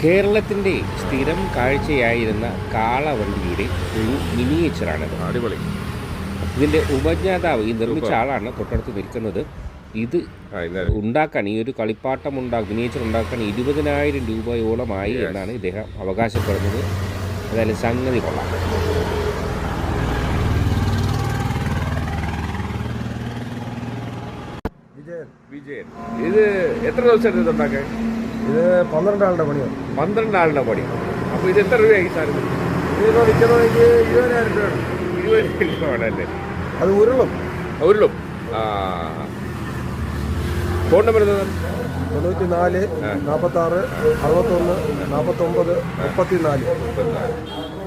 കേരളത്തിൻ്റെ സ്ഥിരം കാഴ്ചയായിരുന്ന കാളവണ്ടിയുടെ ഒരു മിനിയേച്ചറാണിത്. അടിപൊളി. ഇതിൻ്റെ ഉപജ്ഞാതാവ് ഈ നിർമ്മിച്ച ആളാണ് തൊട്ടടുത്ത് നിൽക്കുന്നത്. ഇത് ഉണ്ടാക്കാൻ, ഈ ഒരു കളിപ്പാട്ടം മിനിയേച്ചർ ഉണ്ടാക്കാൻ 20,000 രൂപയോളമായി എന്നാണ് ഇദ്ദേഹം അവകാശപ്പെടുന്നത്. അതായത് സംഗതി കൊള്ളാം. വിജയൻ, ഇത് എത്ര ദിവസം എടുത്ത് ഉണ്ടാക്കാൻ? ഇത് 12 ആളുടെ പണിയാണ്. 12 ആളുടെ പണി. അപ്പോൾ ഇത് എത്ര രൂപയായി സാധനം? ഇതിപ്പോൾ വിൽക്കണമെങ്കിൽ 20,000 രൂപയാണ്. 20,000 രൂപ വേണമല്ലേ? അത് ഉരുളും. Phone number 94 46 61 49 34.